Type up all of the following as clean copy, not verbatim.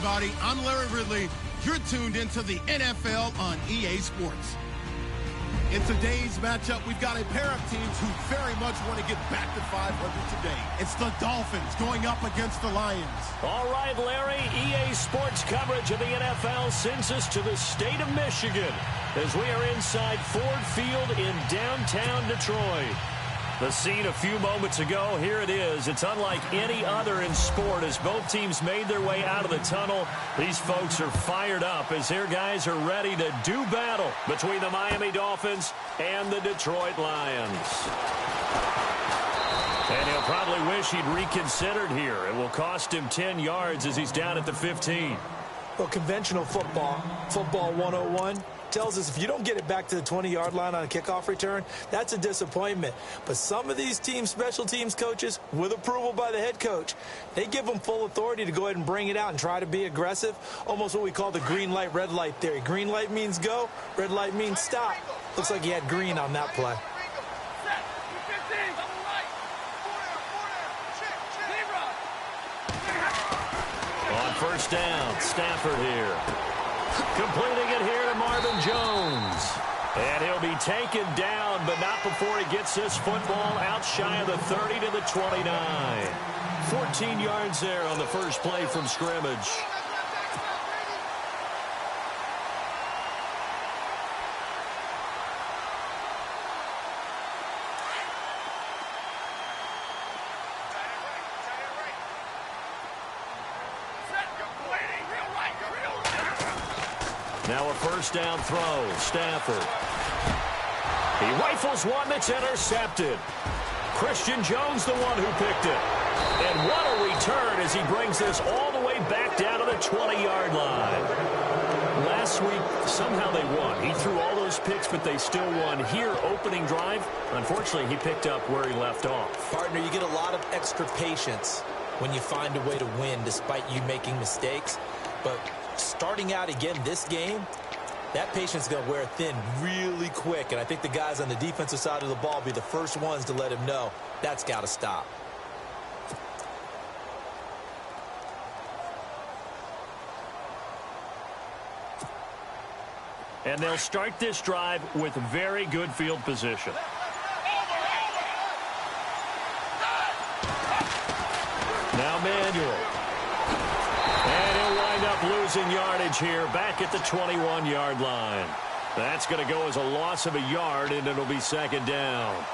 everybody. I'm Larry Ridley. You're tuned into the NFL on EA Sports. In today's matchup, we've got a pair of teams who very much want to get back to 500 today. It's the Dolphins going up against the Lions. All right, Larry, EA Sports coverage of the NFL sends us to the state of Michigan as we are inside Ford Field in downtown Detroit. The scene a few moments ago, here it is. It's unlike any other in sport as both teams made their way out of the tunnel. These folks are fired up as their guys are ready to do battle between the Miami Dolphins and the Detroit Lions. And he'll probably wish he'd reconsidered here. It will cost him 10 yards as he's down at the 15. Well, conventional football 101, tells us if you don't get it back to the 20-yard line on a kickoff return, that's a disappointment. But some of these team special teams coaches, with approval by the head coach, they give them full authority to go ahead and bring it out and try to be aggressive, almost what we call the green light, red light theory. Green light means go, red light means stop. Looks like he had green on that play. On first down, Stafford here. Completing it here to Marvin Jones. And he'll be taken down, but not before he gets this football out shy of the 30 to the 29. 14 yards there on the first play from scrimmage. Now a first down throw, Stafford. He rifles one that's intercepted. Christian Jones the one who picked it. And what a return as he brings this all the way back down to the 20-yard line. Last week, somehow they won. He threw all those picks, but they still won. Here, opening drive, unfortunately, he picked up where he left off. Partner, you get a lot of extra patience when you find a way to win despite you making mistakes. But starting out again this game, that patience is going to wear thin really quick. And I think the guys on the defensive side of the ball will be the first ones to let him know that's got to stop. And they'll start this drive with very good field position. Now Manuel. And he'll wind up losing yardage here back at the 21-yard line. That's going to go as a loss of a yard, and it'll be second down.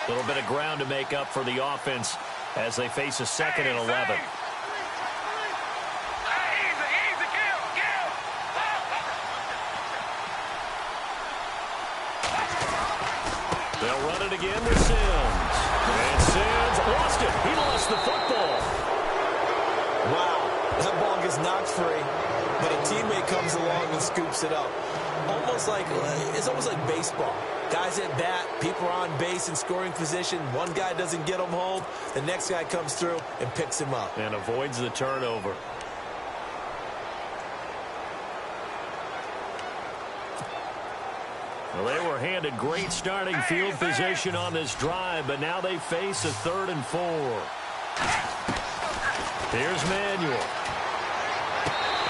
A little bit of ground to make up for the offense as they face a second and 11. They'll run it again with Sims. And Sims lost it. He lost the football. Wow, that ball gets knocked free, but a teammate comes along and scoops it up. It's almost like baseball. Guys at bat, people are on base in scoring position. One guy doesn't get him home. The next guy comes through and picks him up. And avoids the turnover. Well, they were handed great starting field position on this drive, but now they face a 3rd and 4. Here's Manuel.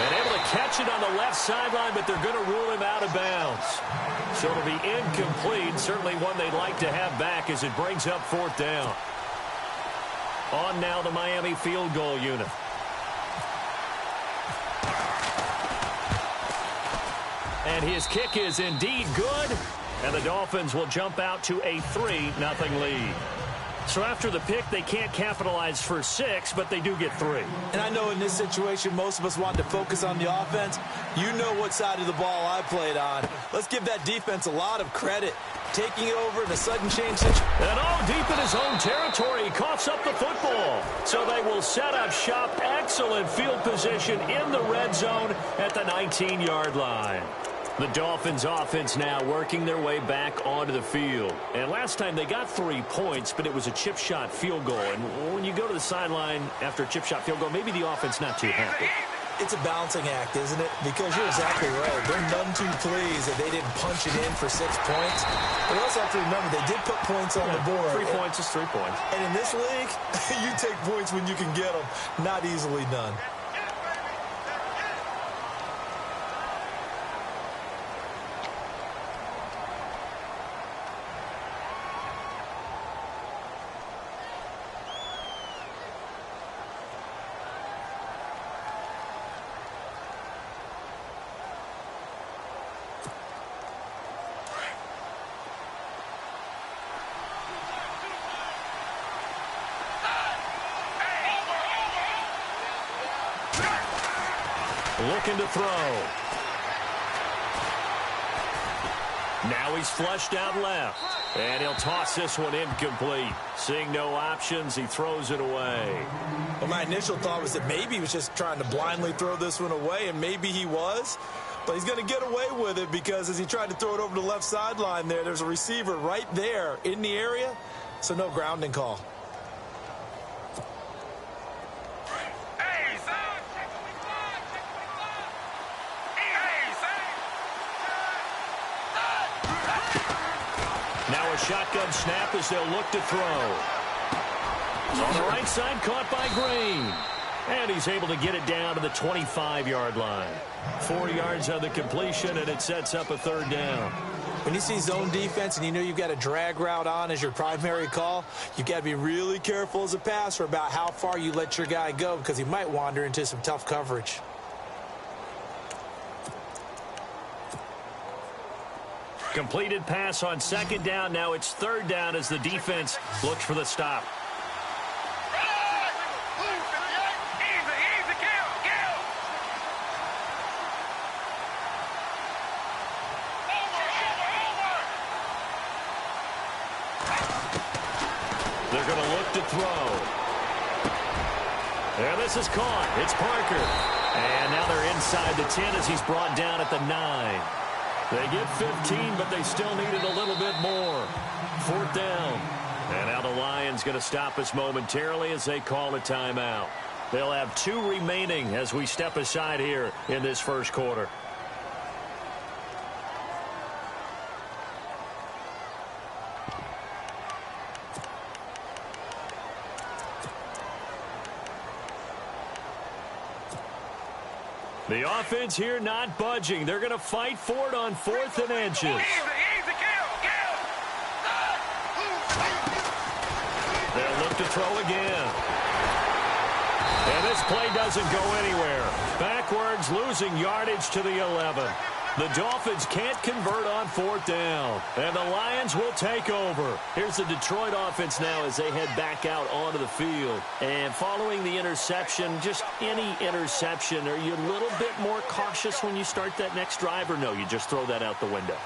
And able to catch it on the left sideline, but they're going to rule him out of bounds. So it'll be incomplete. Certainly one they'd like to have back as it brings up 4th down. On now the Miami field goal unit. And his kick is indeed good. And the Dolphins will jump out to a 3-0 lead. So after the pick, they can't capitalize for 6, but they do get 3. And I know in this situation, most of us want to focus on the offense. You know what side of the ball I played on. Let's give that defense a lot of credit. Taking it over in a sudden change situation. And all deep in his own territory, he coughs up the football. So they will set up shop. Excellent field position in the red zone at the 19-yard line. The Dolphins offense now working their way back onto the field. And last time they got 3 points, but it was a chip shot field goal. And when you go to the sideline after a chip shot field goal, maybe the offense not too happy. It's a balancing act, isn't it? Because you're exactly right. They're none too pleased that they didn't punch it in for 6 points. But you also have to remember, they did put points on the board. 3 points is 3 points. And in this league, you take points when you can get them. Not easily done. Looking to throw. Now he's flushed out left. And he'll toss this one incomplete. Seeing no options, he throws it away. Well, my initial thought was that maybe he was just trying to blindly throw this one away, and maybe he was. But he's going to get away with it because as he tried to throw it over the left sideline there's a receiver right there in the area, so no grounding call. Now a shotgun snap as they'll look to throw. On the right side, caught by Green. And he's able to get it down to the 25-yard line. 4 yards on the completion, and it sets up a third down. When you see zone defense and you know you've got a drag route on as your primary call, you've got to be really careful as a passer about how far you let your guy go because he might wander into some tough coverage. Completed pass on second down. Now it's third down as the defense looks for the stop. They're going to look to throw. There, this is caught. It's Parker. And now they're inside the 10 as he's brought down at the 9. They get 15, but they still needed a little bit more. Fourth down. And now the Lions going to stop us momentarily as they call a timeout. They'll have 2 remaining as we step aside here in this first quarter. The offense here not budging. They're going to fight for it on 4th and inches. They'll look to throw again. And this play doesn't go anywhere. Backwards, losing yardage to the 11. The Dolphins can't convert on 4th down. And the Lions will take over. Here's the Detroit offense now as they head back out onto the field. And following the interception, just any interception, are you a little bit more cautious when you start that next drive, or no, you just throw that out the window?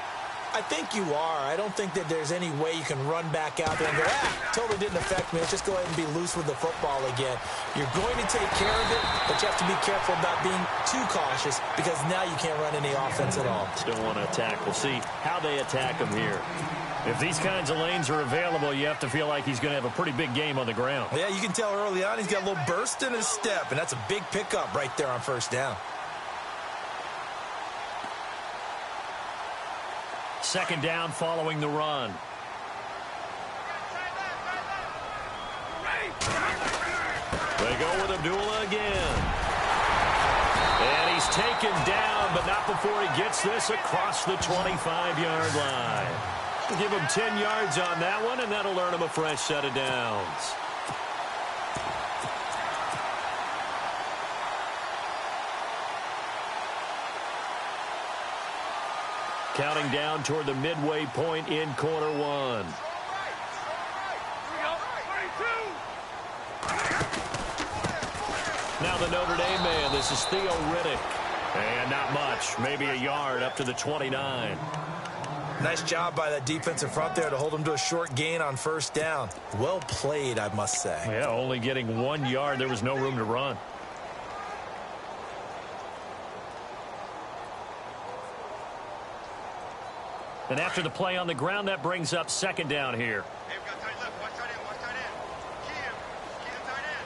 I think you are. I don't think that there's any way you can run back out there and go, totally didn't affect me. Let's just go ahead and be loose with the football again. You're going to take care of it, but you have to be careful about being too cautious because now you can't run any offense at all. Still want to attack. We'll see how they attack him here. If these kinds of lanes are available, you have to feel like he's going to have a pretty big game on the ground. Yeah, you can tell early on he's got a little burst in his step, and that's a big pickup right there on first down. Second down following the run. They go with Abdullah again. And he's taken down, but not before he gets this across the 25-yard line. We'll give him 10 yards on that one, and that'll earn him a fresh set of downs. Counting down toward the midway point in quarter one. Now the Notre Dame man, this is Theo Riddick. And not much, maybe a yard up to the 29. Nice job by that defensive front there to hold him to a short gain on first down. Well played, I must say. Yeah, only getting 1 yard. There was no room to run. And after the play on the ground, that brings up second down here. Hey, we got tight left. Watch tight end. Watch tight end. Key him. Key him tight end.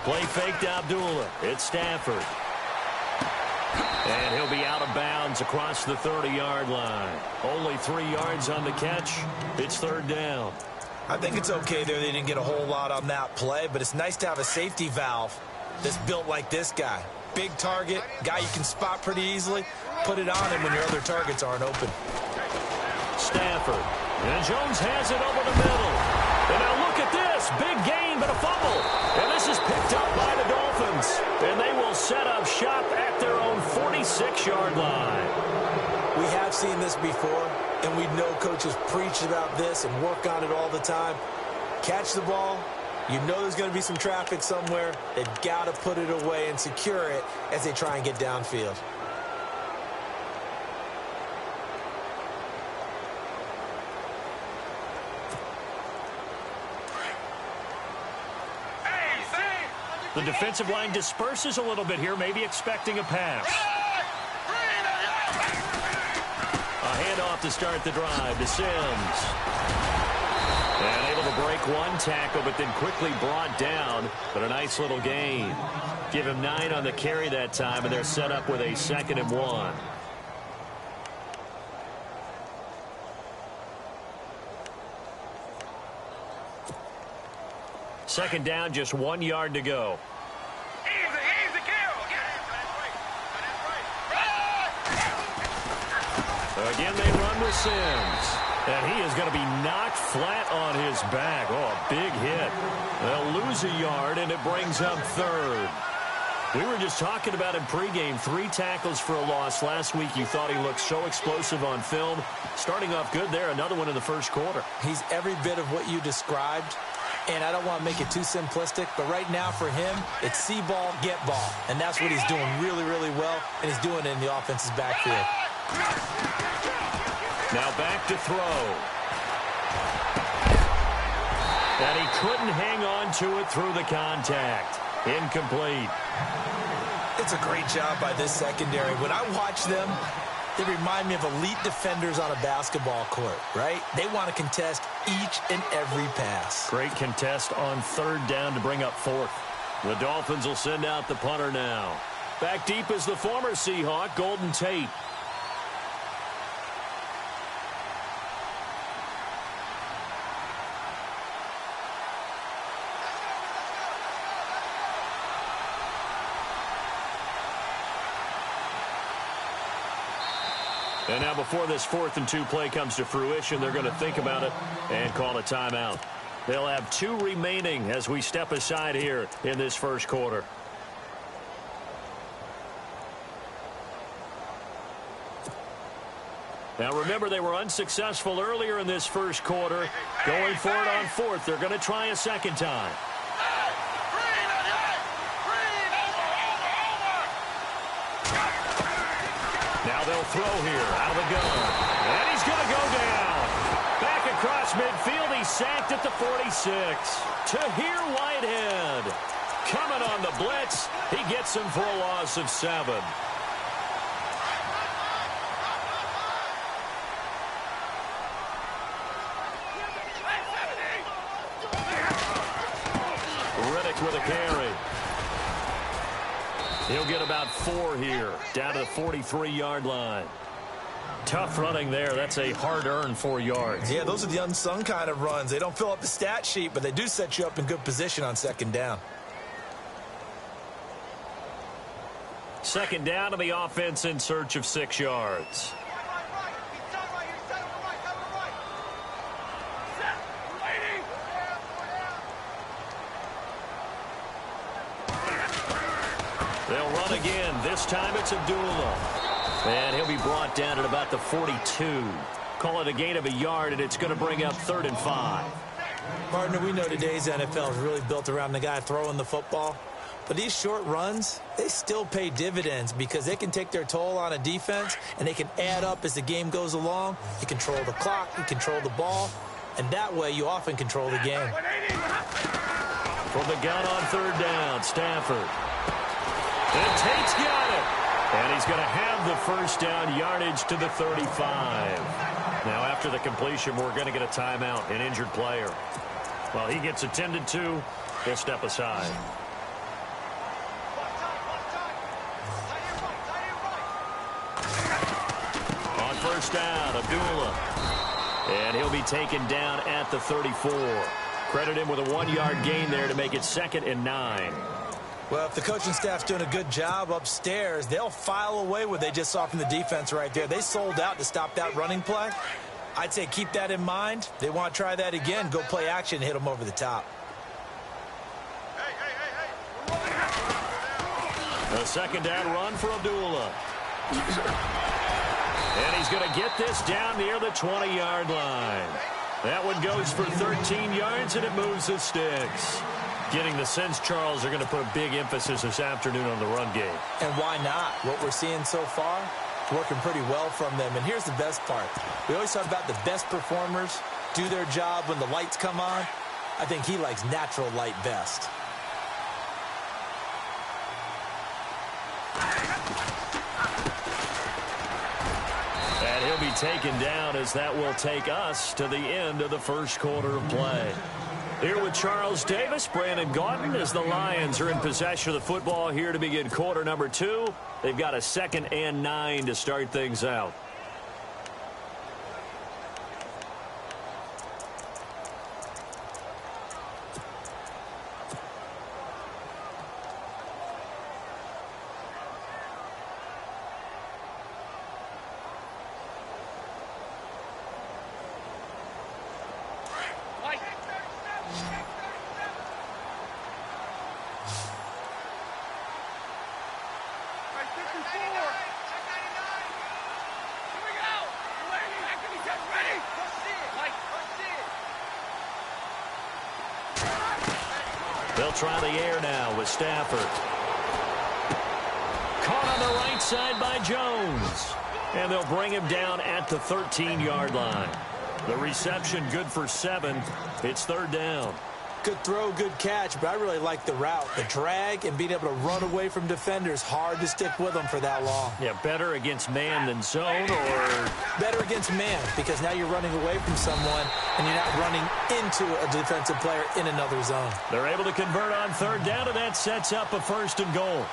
Play fake to Abdullah. It's Stafford. And he'll be out of bounds across the 30-yard line. Only 3 yards on the catch. It's third down. I think it's okay there. They didn't get a whole lot on that play, but it's nice to have a safety valve that's built like this guy. Big target, guy you can spot pretty easily. Put it on him when your other targets aren't open. Stafford. And Jones has it over the middle. And now look at this. Big gain, but a fumble. And this is picked up by the Dolphins. And they will set up shop at their own 46-yard line. We have seen this before, and we know coaches preach about this and work on it all the time. Catch the ball. You know there's going to be some traffic somewhere. They've got to put it away and secure it as they try and get downfield. The defensive line disperses a little bit here, maybe expecting a pass. A handoff to start the drive to Sims. And able to break one tackle, but then quickly brought down. But a nice little gain. Give him 9 on the carry that time, and they're set up with a 2nd and 1. Second down, just 1 yard to go. Easy, kill. Again, they run with Sims. And he is going to be knocked flat on his back. Oh, a big hit. They'll lose a yard, and it brings up third. We were just talking about in pregame, 3 tackles for a loss. Last week, you thought he looked so explosive on film. Starting off good there, another one in the first quarter. He's every bit of what you described. And I don't want to make it too simplistic, but right now for him, it's see ball, get ball. And that's what he's doing really, really well, and he's doing it in the offense's backfield. Now back to throw. And he couldn't hang on to it through the contact. Incomplete. It's a great job by this secondary. When I watch them, they remind me of elite defenders on a basketball court, right? They want to contest each and every pass. Great contest on third down to bring up 4th. The Dolphins will send out the punter now. Back deep is the former Seahawk, Golden Tate. And now before this 4th and 2 play comes to fruition, they're going to think about it and call a timeout. They'll have 2 remaining as we step aside here in this first quarter. Now remember, they were unsuccessful earlier in this first quarter. Going for it on 4th. They're going to try a second time. Now they'll throw here out of the gun. And he's going to go down. Back across midfield. He's sacked at the 46. Tahir Whitehead coming on the blitz. He gets him for a loss of 7. Riddick with a carry. He'll get about 4 here, down to the 43-yard line. Tough running there. That's a hard-earned 4 yards. Yeah, those are the unsung kind of runs. They don't fill up the stat sheet, but they do set you up in good position on second down. Second down to the offense in search of 6 yards. They'll run again. This time it's Abdullah. And he'll be brought down at about the 42. Call it a gain of a yard, and it's going to bring up 3rd and 5. Partner, we know today's NFL is really built around the guy throwing the football. But these short runs, they still pay dividends because they can take their toll on a defense, and they can add up as the game goes along. You control the clock, you control the ball, and that way you often control the game. From the gun on 3rd down, Stafford. And Tate's got it. And he's going to have the first down, yardage to the 35. Now, after the completion, we're going to get a timeout, an injured player. While he gets attended to, he'll step aside. first down. Abdullah. And he'll be taken down at the 34. Credit him with a 1-yard gain there to make it 2nd and 9. Well, if the coaching staff's doing a good job upstairs, they'll file away what they just saw from the defense right there. They sold out to stop that running play. I'd say keep that in mind. They want to try that again. Go play action and hit them over the top. A 2nd down run for Abdullah. And he's going to get this down near the 20-yard line. That one goes for 13 yards, and it moves the sticks. Getting the sense, Charles, they're going to put a big emphasis this afternoon on the run game. And why not? What we're seeing so far, working pretty well from them. And here's the best part. We always talk about the best performers do their job when the lights come on. I think he likes natural light best. And he'll be taken down as that will take us to the end of the first quarter of play. Here with Charles Davis, Brandon Gaudin, as the Lions are in possession of the football here to begin quarter number 2. They've got a 2nd and 9 to start things out. They'll try the air now with Stafford. Caught on the right side by Jones. And they'll bring him down at the 13-yard line. The reception good for 7. It's 3rd down. Good throw, good catch, but I really like the route. The drag and being able to run away from defenders, hard to stick with them for that long. Yeah, better against man than zone, or? Better against man, because now you're running away from someone and you're not running into a defensive player in another zone. They're able to convert on 3rd down, and that sets up a 1st and goal.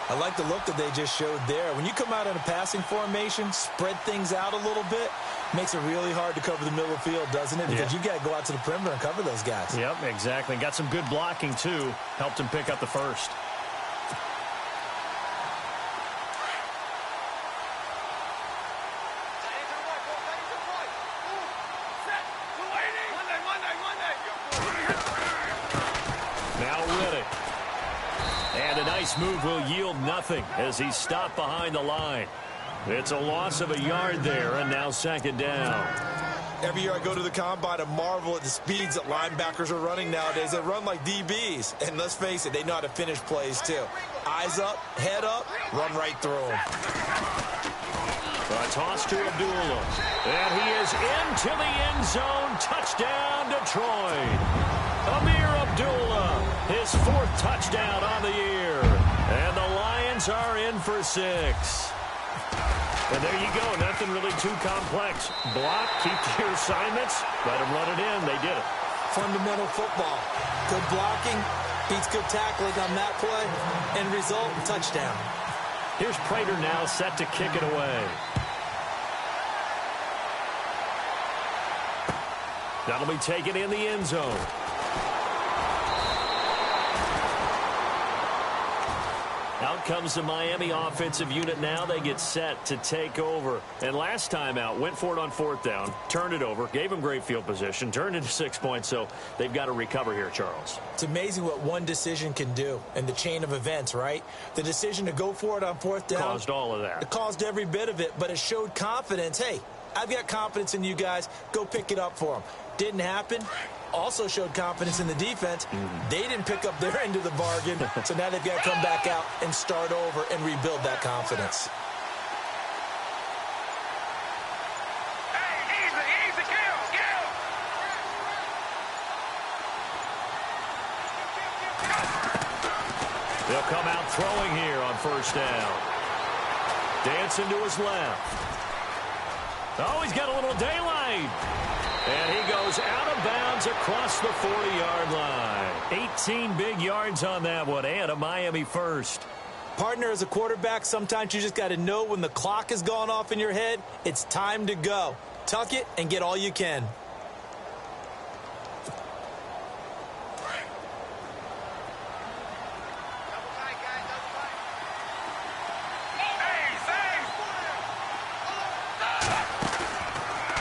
I like the look that they just showed there. When you come out in a passing formation, spread things out a little bit, makes it really hard to cover the middle of the field, doesn't it? Because you got to go out to the perimeter and cover those guys. Yep, exactly. Got some good blocking, too. Helped him pick up the 1st. Move will yield nothing as he's stopped behind the line. It's a loss of a yard there, and now 2nd down. Every year I go to the combine and marvel at the speeds that linebackers are running nowadays. They run like DBs, and let's face it, they know how to finish plays too. Eyes up, head up, run right through them. A toss to Abdullah, and he is into the end zone. Touchdown, Detroit. Amir Abdullah, his 4th touchdown on the year. And the Lions are in for 6. And there you go. Nothing really too complex. Block, keep to your assignments, let them run it in. They did it. Fundamental football. Good blocking, beats good tackling on that play. End result, touchdown. Here's Prater now set to kick it away. That'll be taken in the end zone. Out comes the Miami offensive unit now. They get set to take over. And last time out, went for it on 4th down, turned it over, gave them great field position, turned into 6 points, so they've got to recover here, Charles. It's amazing what one decision can do in the chain of events, right? The decision to go for it on 4th down. Caused all of that. It caused every bit of it, but it showed confidence. Hey, I've got confidence in you guys. Go pick it up for them. Didn't happen. Also showed confidence in the defense. They didn't pick up their end of the bargain, so now they've got to come back out and start over and rebuild that confidence. Hey, easy, kill. They'll come out throwing here on 1st down. Dancing to his left. Oh, he's got a little daylight. And he goes out of bounds across the 40-yard line. 18 big yards on that one, and a Miami 1st. Partner, as a quarterback, sometimes you just got to know when the clock has gone off in your head, it's time to go. Tuck it and get all you can.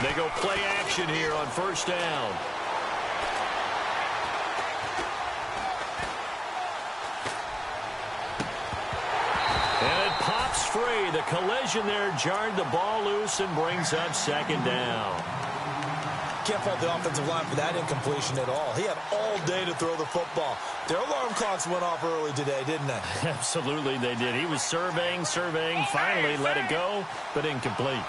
They go play action here on first down. And it pops free. The collision there jarred the ball loose and brings up second down. Can't fault the offensive line for that incompletion at all. He had all day to throw the football. Their alarm clocks went off early today, didn't they? Absolutely they did. He was surveying, finally let it go, but incomplete.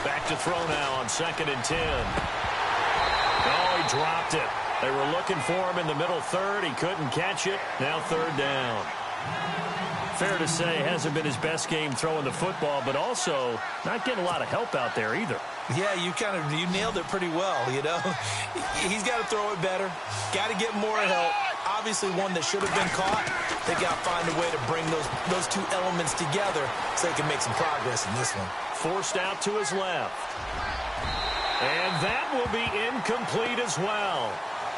Back to throw now on 2nd and 10. Oh, he dropped it. They were looking for him in the middle third. He couldn't catch it. Now 3rd down. Fair to say, hasn't been his best game throwing the football, but also not getting a lot of help out there either. Yeah, you nailed it pretty well, you know. He's got to throw it better. Got to get more help. Obviously one that should have been caught. They got to find a way to bring those two elements together so they can make some progress in this one. Forced out to his left. And that will be incomplete as well.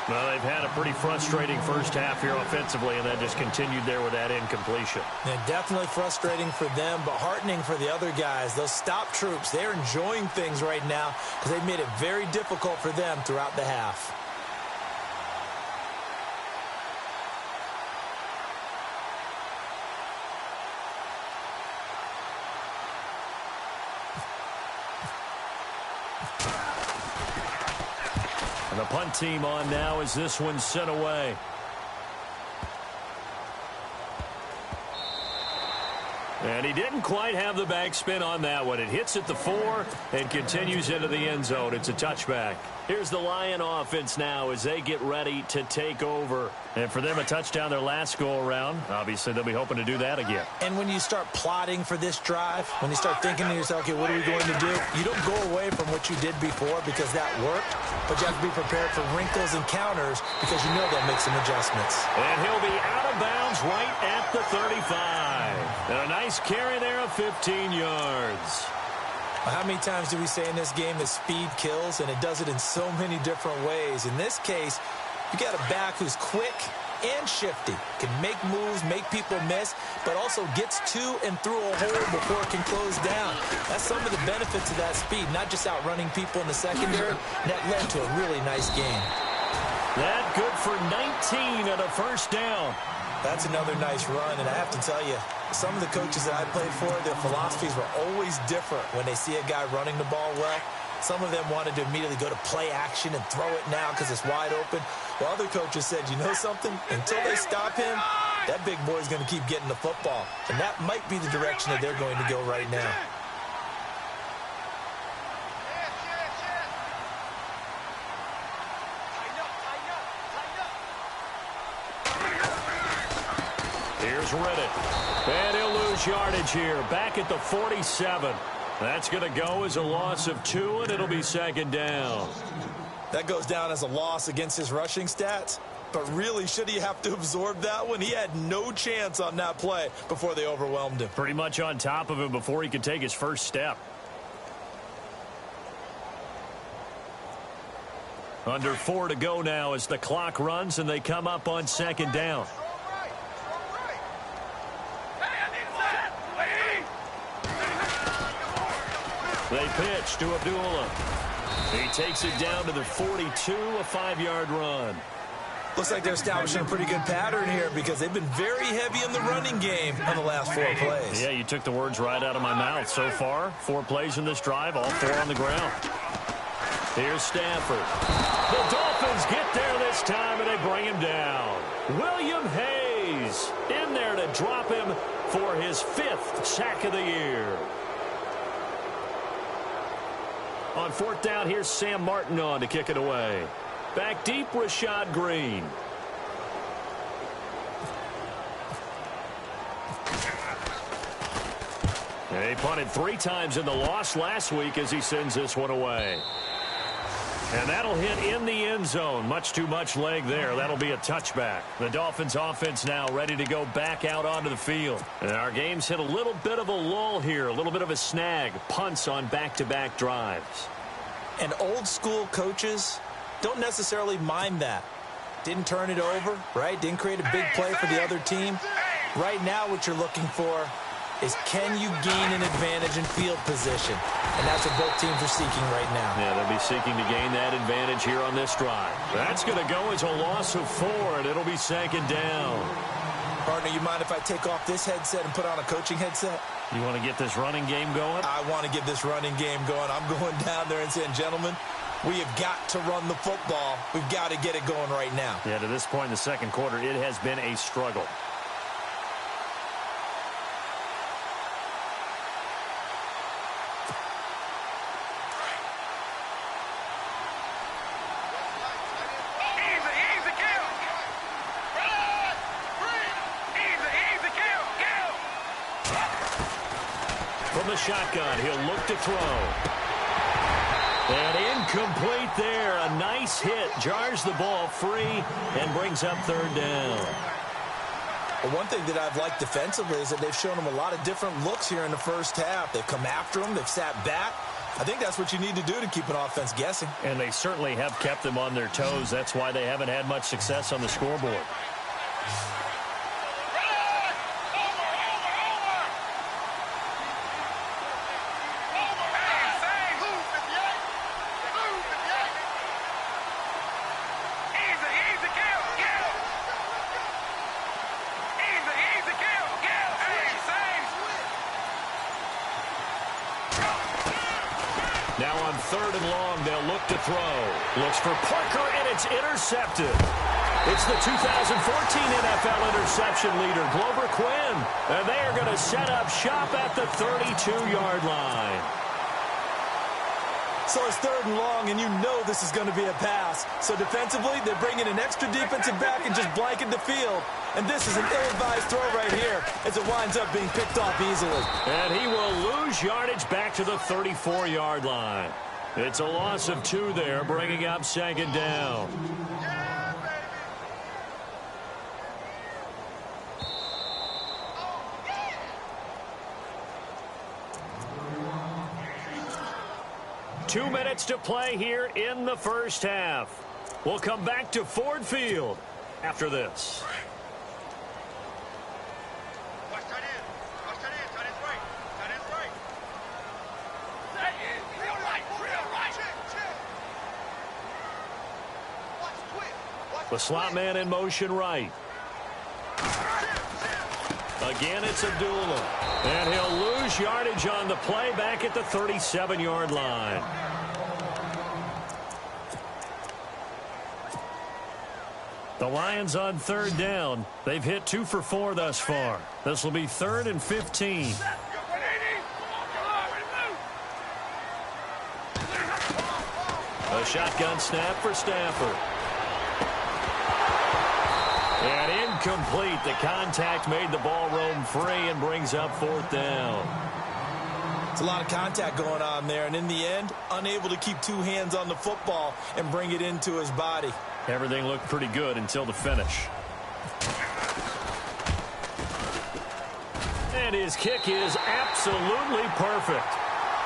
Well, they've had a pretty frustrating first half here offensively, and that just continued there with that incompletion. Yeah, definitely frustrating for them, but heartening for the other guys. Those stop troops, they're enjoying things right now because they've made it very difficult for them throughout the half. And the punt team on now as this one's sent away. And he didn't quite have the backspin on that one. It hits at the 4 and continues into the end zone. It's a touchback. Here's the Lion offense now as they get ready to take over. And for them, a touchdown their last go-around. Obviously, they'll be hoping to do that again. And when you start plotting for this drive, when you start thinking to yourself, okay, what are we going to do? You don't go away from what you did before because that worked, but you have to be prepared for wrinkles and counters because you know they'll make some adjustments. And he'll be out of bounds right at the 35. And a nice carry there of 15 yards. How many times do we say in this game that speed kills, and it does it in so many different ways? In this case, you got a back who's quick and shifty, can make moves, make people miss, but also gets to and through a hole before it can close down. That's some of the benefits of that speed, not just outrunning people in the secondary. That led to a really nice game. That good for 19 at a first down. That's another nice run, and I have to tell you, some of the coaches that I played for, their philosophies were always different when they see a guy running the ball well. Some of them wanted to immediately go to play action and throw it now because it's wide open. While other coaches said, you know something? Until they stop him, that big boy's going to keep getting the football. And that might be the direction that they're going to go right now. Here's Reddick. And he'll lose yardage here. Back at the 47. That's going to go as a loss of 2, and it'll be second down. That goes down as a loss against his rushing stats. But really, should he have to absorb that one? He had no chance on that play before they overwhelmed him. Pretty much on top of him before he could take his first step. Under 4 to go now as the clock runs and they come up on second down. They pitch to Abdullah. He takes it down to the 42, a 5-yard run. Looks like they're establishing a pretty good pattern here because they've been very heavy in the running game on the last 4 plays. Yeah, you took the words right out of my mouth. So far, 4 plays in this drive, all 4 on the ground. Here's Stafford. The Dolphins get there this time, and they bring him down. William Hayes in there to drop him for his 5th sack of the year. On 4th down, here's Sam Martin on to kick it away. Back deep, Rashad Green. He punted 3 times in the loss last week as he sends this one away. And that'll hit in the end zone. Much too much leg there. That'll be a touchback. The Dolphins offense now ready to go back out onto the field. And our game's hit a little bit of a lull here, a little bit of a snag. Punts on back-to-back drives. And old school coaches don't necessarily mind that. Didn't turn it over, right? Didn't create a big play for the other team. Right now what you're looking for is can you gain an advantage in field position? And that's what both teams are seeking right now. Yeah, they'll be seeking to gain that advantage here on this drive. That's going to go as a loss of 4, and it'll be second down. Partner, you mind if I take off this headset and put on a coaching headset? You want to get this running game going? I want to get this running game going. I'm going down there and saying, gentlemen, we have got to run the football. We've got to get it going right now. Yeah, to this point in the second quarter, it has been a struggle. From the shotgun, he'll look to throw. And incomplete there. A nice hit. Jars the ball free and brings up third down. Well, one thing that I've liked defensively is that they've shown them a lot of different looks here in the first half. They've come after them. They've sat back. I think that's what you need to do to keep an offense guessing. And they certainly have kept them on their toes. That's why they haven't had much success on the scoreboard. Now on third and long, they'll look to throw. Looks for Parker, and it's intercepted. It's the 2014 NFL interception leader, Glover Quinn. And they are going to set up shop at the 32-yard line. So it's third and long, and you know this is going to be a pass. So defensively, they're bringing an extra defensive back and just blanket the field. And this is an ill-advised throw right here as it winds up being picked off easily. And he will lose yardage back to the 34-yard line. It's a loss of 2 there, bringing up second down. Yeah, baby. 2 minutes to play here in the first half. We'll come back to Ford Field after this. Watch tight end. Watch tight end. Tight end's right. Tight end's right. Tight end. Real right. Real right. Check. Watch quick. The slot man in motion right. Again, it's Abdullah. And he'll lose yardage on the play back at the 37-yard line. The Lions on third down. They've hit 2 for 4 thus far. This will be 3rd and 15. A shotgun snap for Stafford. And incomplete. The contact made the ball roam free and brings up 4th down. It's a lot of contact going on there, and in the end, unable to keep 2 hands on the football and bring it into his body. Everything looked pretty good until the finish. And his kick is absolutely perfect.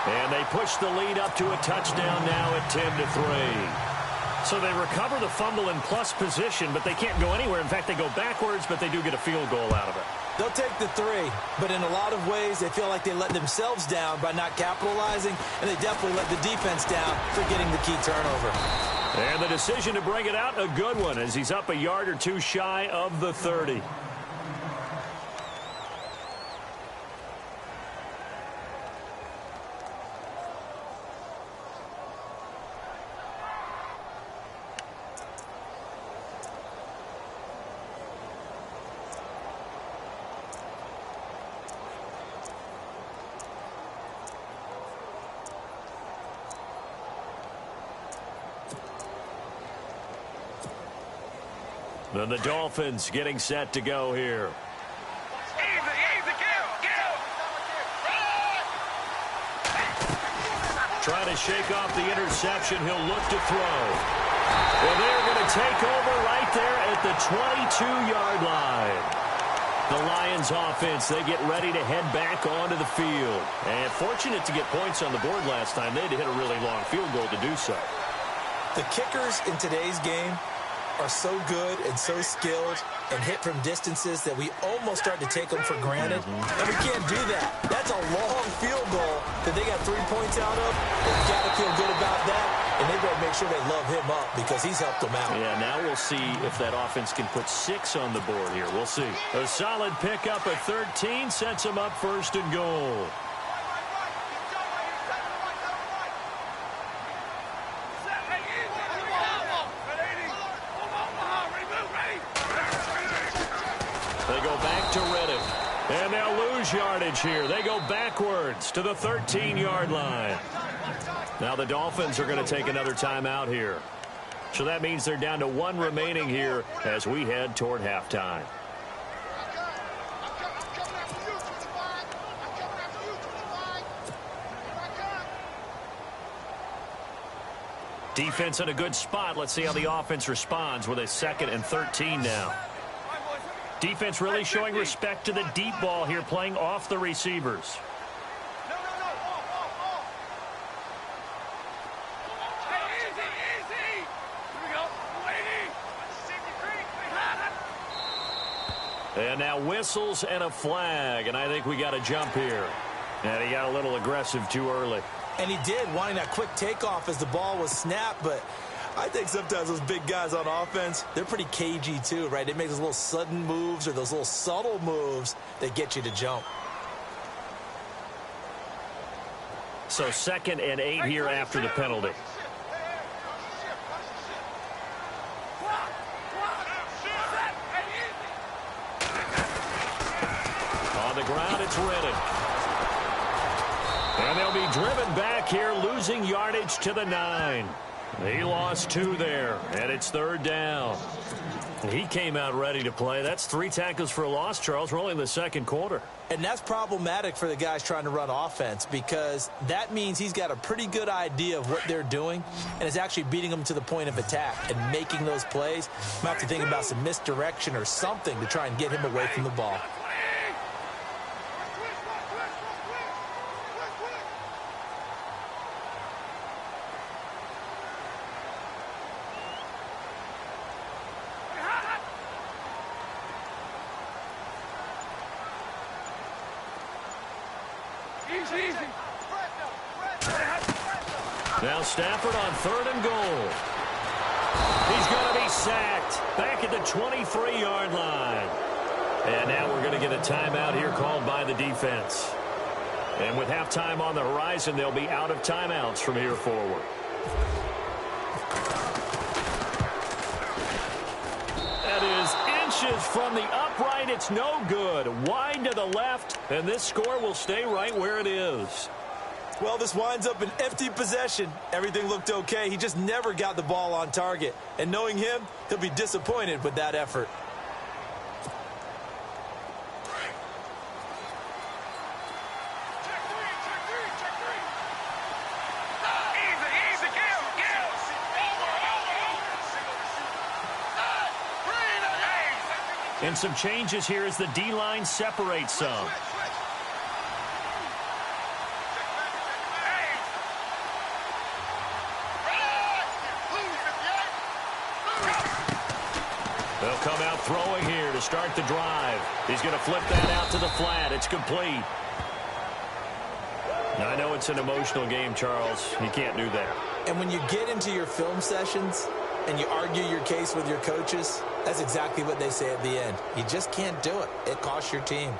And they push the lead up to a touchdown now at 10-3. So they recover the fumble in plus position, but they can't go anywhere. In fact, they go backwards, but they do get a field goal out of it. They'll take the 3, but in a lot of ways, they feel like they let themselves down by not capitalizing, and they definitely let the defense down for getting the key turnover. And the decision to bring it out, a good one, as he's up a yard or 2 shy of the 30. Then the Dolphins getting set to go here. Easy, easy, kill. Trying to shake off the interception. He'll look to throw. Well, they're going to take over right there at the 22-yard line. The Lions offense, they get ready to head back onto the field. And fortunate to get points on the board last time. They had to hit a really long field goal to do so. The kickers in today's game are so good and so skilled and hit from distances that we almost start to take them for granted. And we can't do that. That's a long field goal that they got 3 points out of. They've got to feel good about that. And they better make sure they love him up because he's helped them out. Yeah, now we'll see if that offense can put 6 on the board here. We'll see. A solid pickup at 13 sets them up first and goal. They go back to Reddick. And they'll lose yardage here. They go backwards to the 13-yard line. Now the Dolphins are going to take another timeout here. So that means they're down to 1 remaining here as we head toward halftime. Defense in a good spot. Let's see how the offense responds with a 2nd and 13 now. Defense really showing respect to the deep ball here, playing off the receivers. And now whistles and a flag, and I think we got a jump here. And he got a little aggressive too early. And he did, wanting that quick takeoff as the ball was snapped, but I think sometimes those big guys on offense, they're pretty cagey too, right? They make those little sudden moves or those little subtle moves that get you to jump. So 2nd and 8 here after the penalty. On the ground, it's Reddick. And they'll be driven back here, losing yardage to the 9. He lost 2 there, and it's 3rd down. He came out ready to play. That's 3 tackles for a loss, Charles. We're only in the 2nd quarter. And that's problematic for the guys trying to run offense because that means he's got a pretty good idea of what they're doing and is actually beating them to the point of attack and making those plays. Might have to think about some misdirection or something to try and get him away from the ball. Now Stafford on 3rd and goal. He's going to be sacked back at the 23-yard line. And now we're going to get a timeout here called by the defense. And with halftime on the horizon, they'll be out of timeouts from here forward. That is inches from the upright. It's no good. Wide to the left, and this score will stay right where it is. Well, this winds up an empty possession. Everything looked okay. He just never got the ball on target. And knowing him, he'll be disappointed with that effort. And some changes here as the D-line separates some. They'll come out throwing here to start the drive. He's going to flip that out to the flat. It's complete. Now, I know it's an emotional game, Charles. You can't do that. And when you get into your film sessions and you argue your case with your coaches, that's exactly what they say at the end. You just can't do it. It costs your team.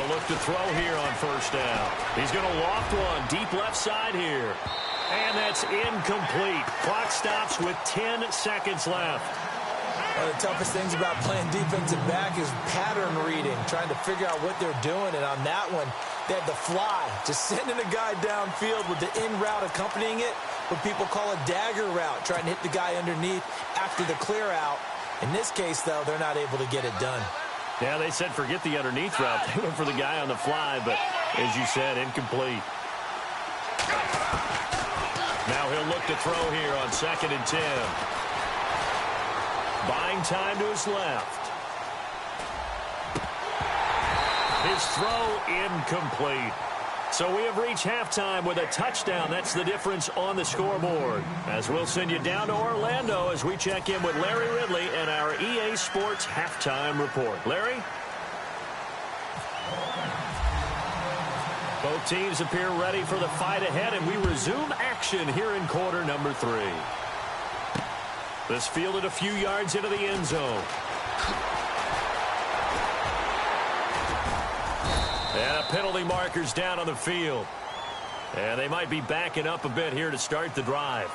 look to throw here on first down. He's going to loft one deep left side here. And that's incomplete. Clock stops with 10 seconds left. One of the toughest things about playing defensive back is pattern reading, trying to figure out what they're doing. And on that one, they had the fly, just sending a guy downfield with the in route accompanying it, what people call a dagger route, trying to hit the guy underneath after the clear out. In this case, though, they're not able to get it done. Yeah, they said forget the underneath route. They went for the guy on the fly, but as you said, incomplete. Now he'll look to throw here on 2nd and 10. Buying time to his left. His throw incomplete. So we have reached halftime with a touchdown. That's the difference on the scoreboard. As we'll send you down to Orlando as we check in with Larry Ridley and our EA Sports halftime report. Larry? Both teams appear ready for the fight ahead, and we resume action here in quarter number 3. This fielded a few yards into the end zone. And a penalty marker's down on the field. And they might be backing up a bit here to start the drive.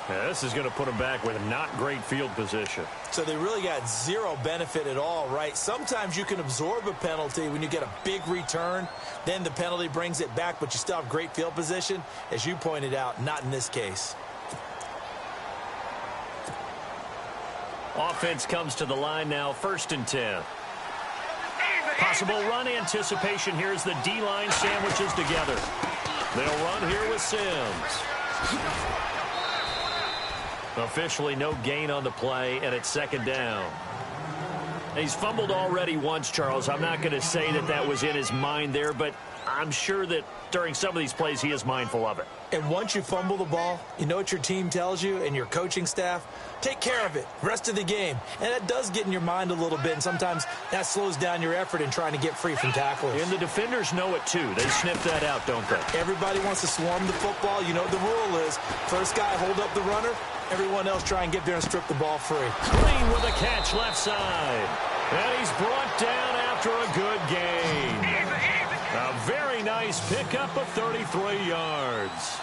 Now, this is going to put them back with not great field position. So they really got zero benefit at all, right? Sometimes you can absorb a penalty when you get a big return. Then the penalty brings it back, but you still have great field position. As you pointed out, not in this case. Offense comes to the line now, 1st and 10. Possible run anticipation here as the D-line sandwiches together. They'll run here with Sims. Officially no gain on the play, and it's 2nd down. He's fumbled already once, Charles. I'm not going to say that that was in his mind there, but I'm sure that during some of these plays he is mindful of it. And once you fumble the ball, you know what your team tells you and your coaching staff? Take care of it, rest of the game. And that does get in your mind a little bit, and sometimes that slows down your effort in trying to get free from tacklers. And the defenders know it too. They sniff that out, don't they? Everybody wants to swarm the football. You know what the rule is. First guy hold up the runner. Everyone else try and get there and strip the ball free. Green with a catch left side. And he's brought down after a good gain. A very nice pickup of 33 yards.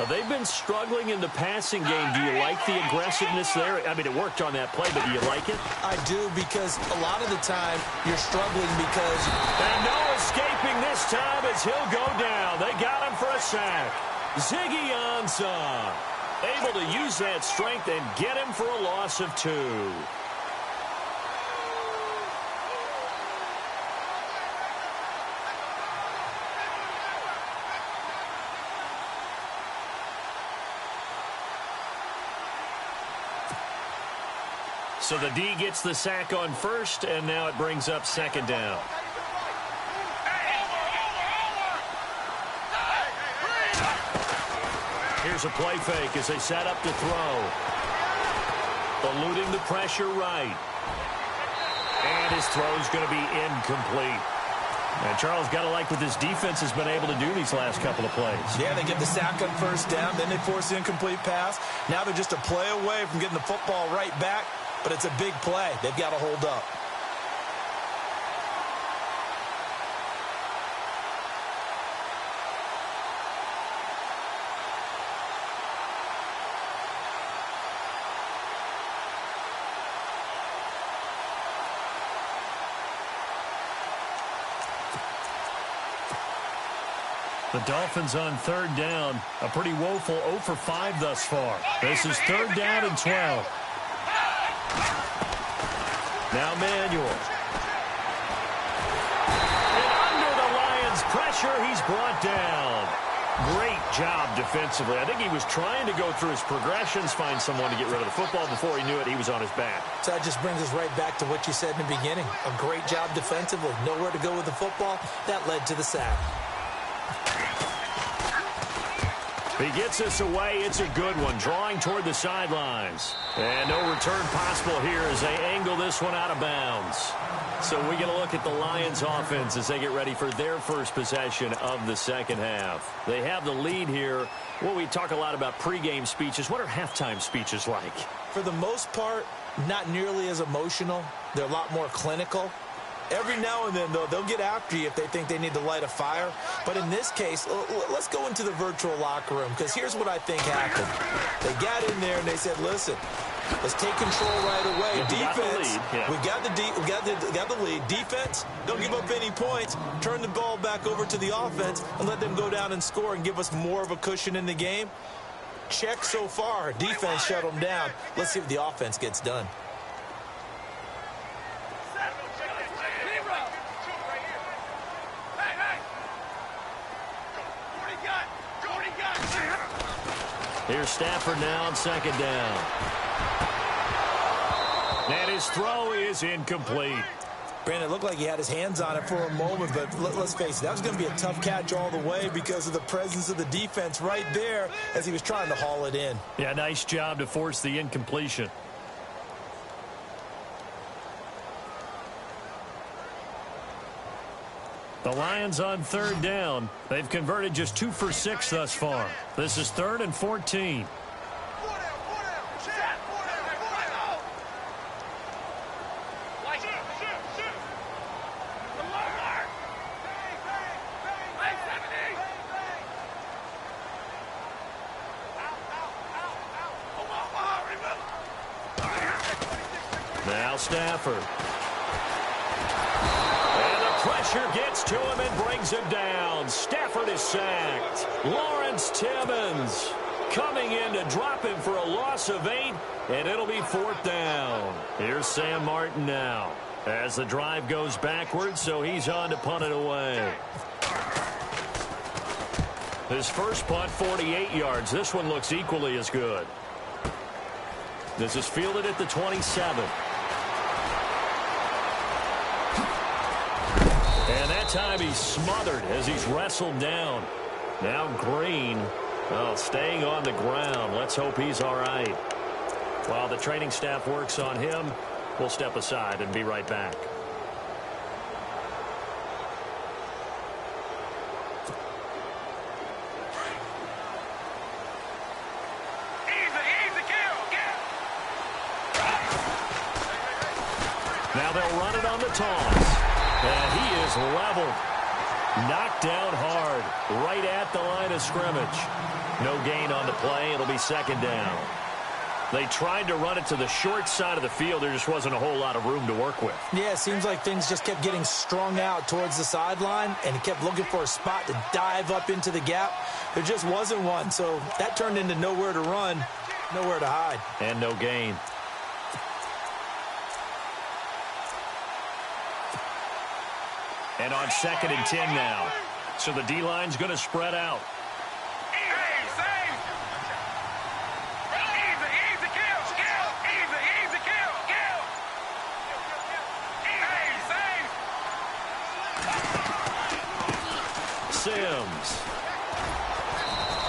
They've been struggling in the passing game. Do you like the aggressiveness there? I mean, it worked on that play, but do you like it? I do, because a lot of the time you're struggling because... And no escaping this time as he'll go down. They got him for a sack. Ziggy Ansah able to use that strength and get him for a loss of 2. So the D gets the sack on 1st, and now it brings up 2nd down. Here's a play fake as they set up to throw. Eluding the pressure right. And his throw's going to be incomplete. And Charles, got to like what this defense has been able to do these last couple of plays. Yeah, they get the sack on 1st down, then they force the incomplete pass. Now they're just a play away from getting the football right back. But it's a big play. They've got to hold up. The Dolphins on 3rd down. A pretty woeful 0 for 5 thus far. This is 3rd down and 12. Now Manuel. And under the Lions' pressure, he's brought down. Great job defensively. I think he was trying to go through his progressions, find someone to get rid of the football. Before he knew it, he was on his back. So that just brings us right back to what you said in the beginning. A great job defensively. Nowhere to go with the football. That led to the sack. He gets us away. It's a good one. Drawing toward the sidelines. And no return possible here as they angle this one out of bounds. So we get a look at the Lions offense as they get ready for their first possession of the 2nd half. They have the lead here. Well, we talk a lot about pregame speeches. What are halftime speeches like? For the most part, not nearly as emotional. They're a lot more clinical. Every now and then, though, they'll get after you if they think they need to light a fire. But in this case, let's go into the virtual locker room, because here's what I think happened. They got in there and they said, listen, let's take control right away. Defense, we got the lead. Defense, don't give up any points. Turn the ball back over to the offense and let them go down and score and give us more of a cushion in the game. Check so far. Defense shut them down. Let's see what the offense gets done. Here's Stafford now on second down. And his throw is incomplete. Brandon, it looked like he had his hands on it for a moment, but let's face it, that was going to be a tough catch all the way because of the presence of the defense right there as he was trying to haul it in. Yeah, nice job to force the incompletion. The Lions on third down. They've converted just 2 for 6 thus far. This is 3rd and 14. Now Stafford. Pressure gets to him and brings him down. Stafford is sacked. Lawrence Timmons coming in to drop him for a loss of 8, and it'll be 4th down. Here's Sam Martin now as the drive goes backwards, so he's on to punt it away. His first punt, 48 yards. This one looks equally as good. This is fielded at the 27. And that time he's smothered as he's wrestled down. Now Green, staying on the ground. Let's hope he's all right. While the training staff works on him, we'll step aside and be right back. Now they'll run it on the toss. And he is leveled. Knocked down hard. Right at the line of scrimmage. No gain on the play. It'll be 2nd down. They tried to run it to the short side of the field. There just wasn't a whole lot of room to work with. Yeah, it seems like things just kept getting strung out towards the sideline, and he kept looking for a spot to dive up into the gap. There just wasn't one, so that turned into nowhere to run, nowhere to hide. And no gain. And on 2nd and 10 now. So the D-line's going to spread out. Sims.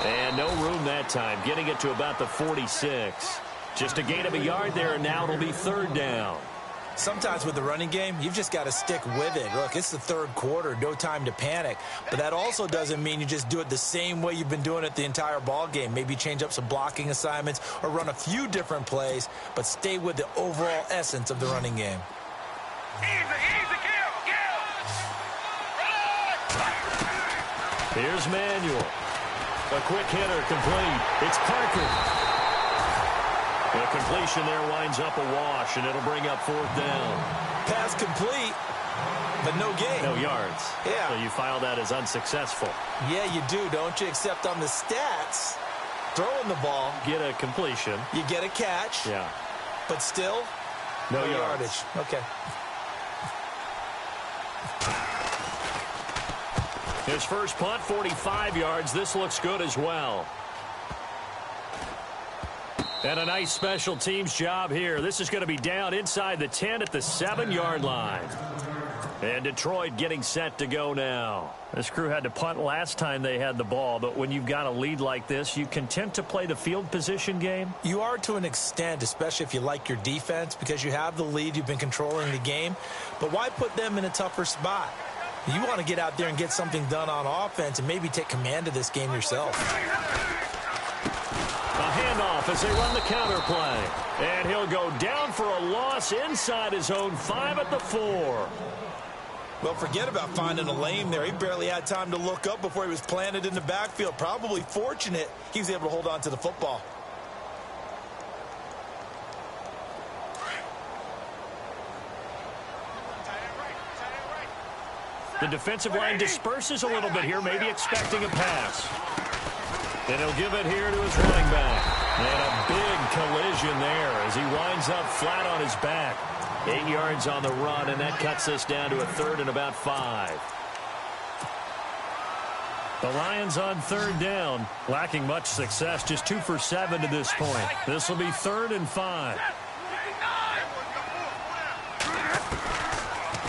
And no room that time. Getting it to about the 46. Just a gain of a yard there, and now it'll be 3rd down. Sometimes with the running game, you've just got to stick with it. Look, it's the 3rd quarter, no time to panic. But that also doesn't mean you just do it the same way you've been doing it the entire ball game. Maybe change up some blocking assignments or run a few different plays, but stay with the overall essence of the running game. Here's Manuel. A quick hitter complete. It's Parker. The completion there winds up a wash, and it'll bring up 4th down. Pass complete, but no gain. No yards. Yeah. So you file that as unsuccessful. Yeah, you do, don't you? Except on the stats, throwing the ball. Get a completion. You get a catch. Yeah. But still, no yardage. Okay. His first punt, 45 yards. This looks good as well. And a nice special teams job here. This is going to be down inside the 10 at the 7-yard line. And Detroit getting set to go now. This crew had to punt last time they had the ball, but when you've got a lead like this, you content to play the field position game? You are to an extent, especially if you like your defense, because you have the lead, you've been controlling the game. But why put them in a tougher spot? You want to get out there and get something done on offense and maybe take command of this game yourself. A handoff as they run the counter play. And he'll go down for a loss inside his own 5 at the 4. Well, forget about finding a lane there. He barely had time to look up before he was planted in the backfield. Probably fortunate he was able to hold on to the football. The defensive line disperses a little bit here, maybe expecting a pass. And he'll give it here to his running back. And a big collision there as he winds up flat on his back. 8 yards on the run, and that cuts us down to a 3rd and about 5. The Lions on 3rd down, lacking much success, just 2 for 7 to this point. This will be 3rd and 5.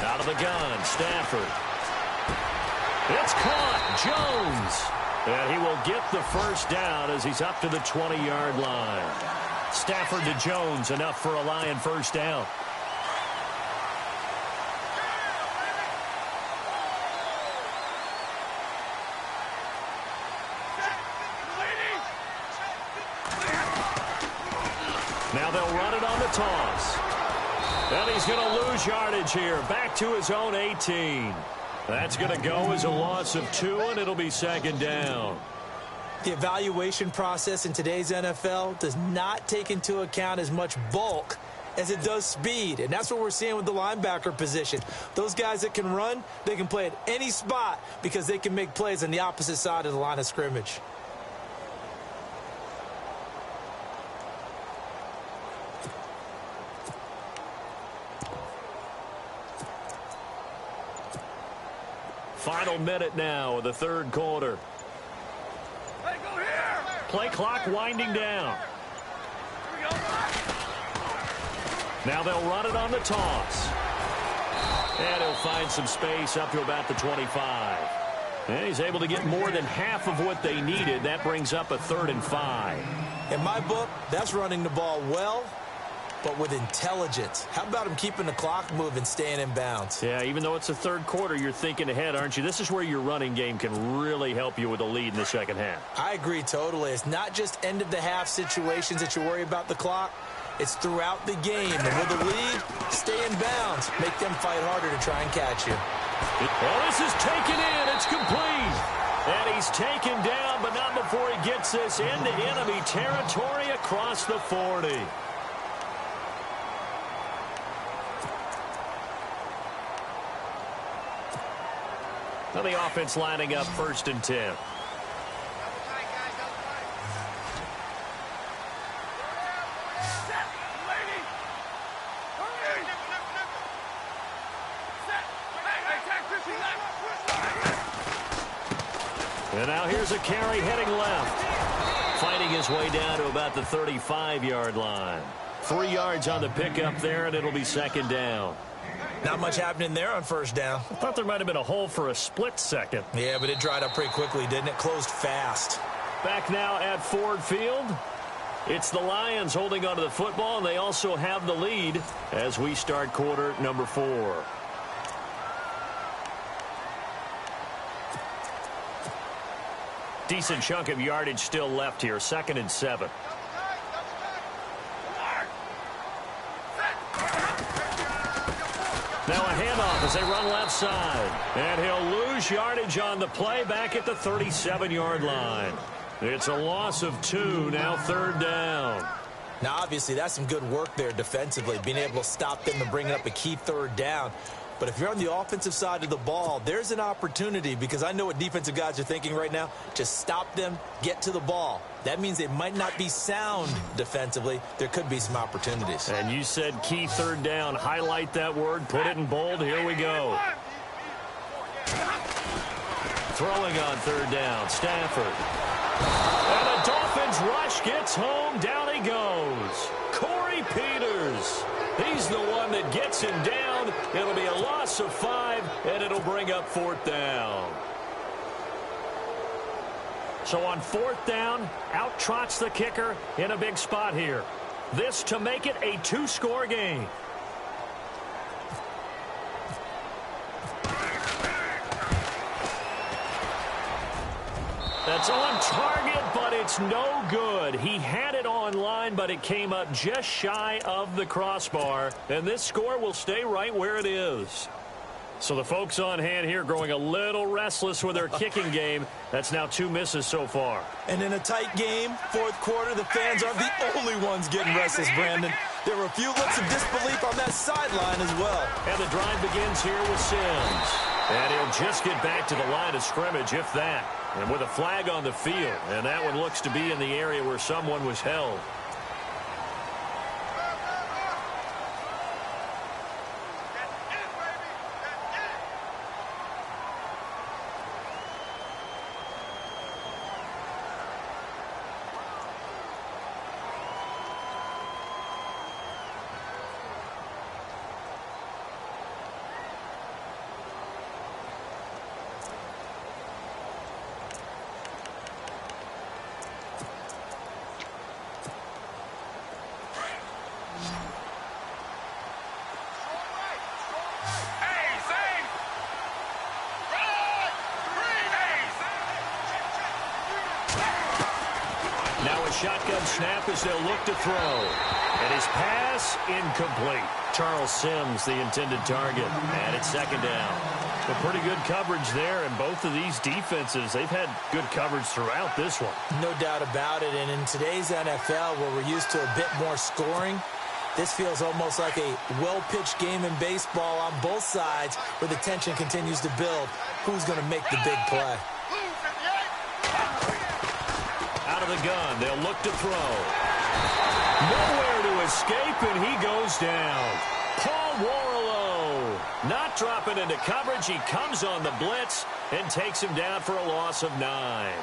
Out of the gun, Stafford. It's caught, Jones. And he will get the first down as he's up to the 20-yard line. Stafford to Jones, enough for a Lion first down. Now they'll run it on the toss. And he's going to lose yardage here. Back to his own 18. That's going to go as a loss of 2, and it'll be 2nd down. The evaluation process in today's NFL does not take into account as much bulk as it does speed. And that's what we're seeing with the linebacker position. Those guys that can run, they can play at any spot because they can make plays on the opposite side of the line of scrimmage. Final minute now of the 3rd quarter. Hey, go here! Play clock winding down. Here we go. Now they'll run it on the toss. And he'll find some space up to about the 25. And he's able to get more than half of what they needed. That brings up a 3rd and 5. In my book, that's running the ball well, but with intelligence. How about him keeping the clock moving, staying in bounds? Yeah, even though it's the 3rd quarter, you're thinking ahead, aren't you? This is where your running game can really help you with a lead in the 2nd half. I agree totally. It's not just end-of-the-half situations that you worry about the clock. It's throughout the game. And with a lead, stay in bounds. Make them fight harder to try and catch you. Well, this is taken in. It's complete. And he's taken down, but not before he gets this into enemy territory across the 40. Now the offense lining up 1st and 10. And now here's a carry heading left. Fighting his way down to about the 35-yard line. 3 yards on the pickup there, and it'll be 2nd down. Not much happening there on 1st down. I thought there might have been a hole for a split second. Yeah, but it dried up pretty quickly, didn't it? Closed fast. Back now at Ford Field. It's the Lions holding onto the football, and they also have the lead as we start quarter number 4. Decent chunk of yardage still left here. 2nd and 7. Now a handoff as they run left side. And he'll lose yardage on the play back at the 37-yard line. It's a loss of 2, now 3rd down. Now, obviously, that's some good work there defensively, being able to stop them and bring up a key 3rd down. But if you're on the offensive side of the ball, there's an opportunity, because I know what defensive guys are thinking right now. Just stop them, get to the ball. That means they might not be sound defensively. There could be some opportunities. And you said key 3rd down. Highlight that word. Put it in bold. Here we go. Throwing on 3rd down. Stafford. And the Dolphins rush gets home. Down he goes. Corey Peters. He's the one that gets him down. It'll be a loss of 5, and it'll bring up 4th down. So on 4th down, out trots the kicker in a big spot here. This to make it a 2-score game. That's on target, but it's no good. He had it online, but it came up just shy of the crossbar. And this score will stay right where it is. So the folks on hand here growing a little restless with their kicking game. That's now 2 misses so far. And in a tight game, fourth quarter, the fans aren't the only ones getting restless, Brandon. There were a few looks of disbelief on that sideline as well. And the drive begins here with Sims. And he'll just get back to the line of scrimmage, if that. And with a flag on the field. And that one looks to be in the area where someone was held. Shotgun snap as they'll look to throw. And his pass incomplete. Charles Sims, the intended target. And it's second down. But pretty good coverage there. And both of these defenses, they've had good coverage throughout this one. No doubt about it. And in today's NFL, where we're used to a bit more scoring, this feels almost like a well-pitched game in baseball on both sides where the tension continues to build. Who's going to make the big play? Out of the gun, they'll look to throw. Nowhere to escape, and he goes down. Paul Warlow not dropping into coverage. He comes on the blitz and takes him down for a loss of 9.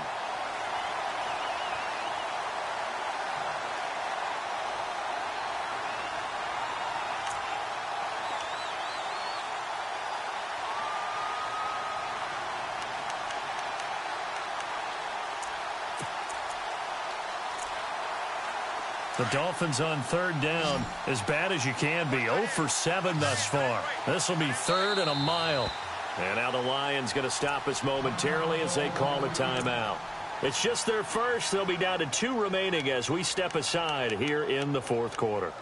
The Dolphins on third down, as bad as you can be. 0 for 7 thus far. This will be third and a mile. And now the Lions going to stop us momentarily as they call a timeout. It's just their first. They'll be down to 2 remaining as we step aside here in the fourth quarter.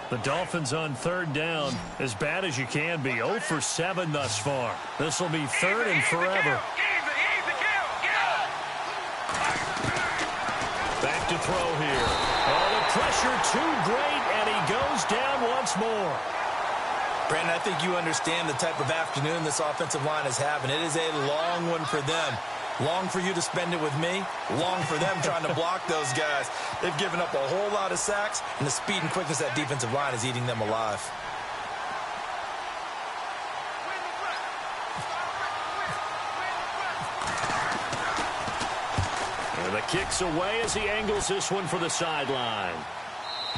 The Dolphins on third down, as bad as you can be. 0 for 7 thus far. This will be third and forever. Back to throw here. Oh, the pressure too great, and he goes down once more. Brandon, I think you understand the type of afternoon this offensive line is having. It is a long one for them. Long for you to spend it with me. Long for them trying to block those guys. They've given up a whole lot of sacks, and the speed and quickness of that defensive line is eating them alive. And the kick's away as he angles this one for the sideline.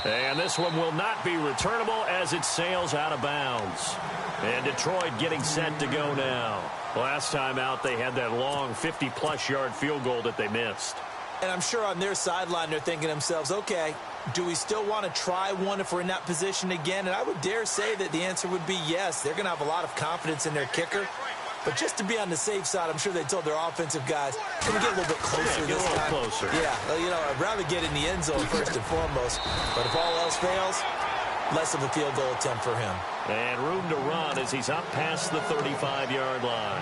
And this one will not be returnable as it sails out of bounds. And Detroit getting set to go now. Last time out, they had that long 50-plus yard field goal that they missed. And I'm sure on their sideline, they're thinking to themselves, okay, do we still want to try one if we're in that position again? And I would dare say that the answer would be yes. They're going to have a lot of confidence in their kicker. But just to be on the safe side, I'm sure they told their offensive guys, can we get a little bit closer this time? Closer. Yeah, you know, I'd rather get in the end zone first and foremost. But if all else fails, less of a field goal attempt for him. And room to run as he's up past the 35-yard line.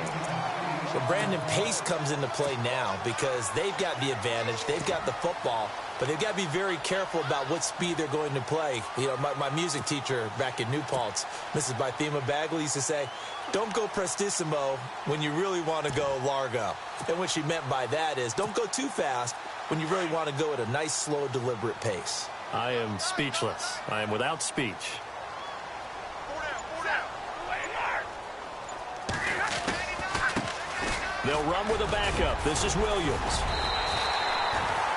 But Brandon, pace comes into play now because they've got the advantage. They've got the football, but they've got to be very careful about what speed they're going to play. You know, my music teacher back in New Paltz, Mrs. Bythema Bagley, used to say, don't go prestissimo when you really want to go largo. And what she meant by that is don't go too fast when you really want to go at a nice, slow, deliberate pace. I am speechless. I am without speech. They'll run with a backup. This is Williams.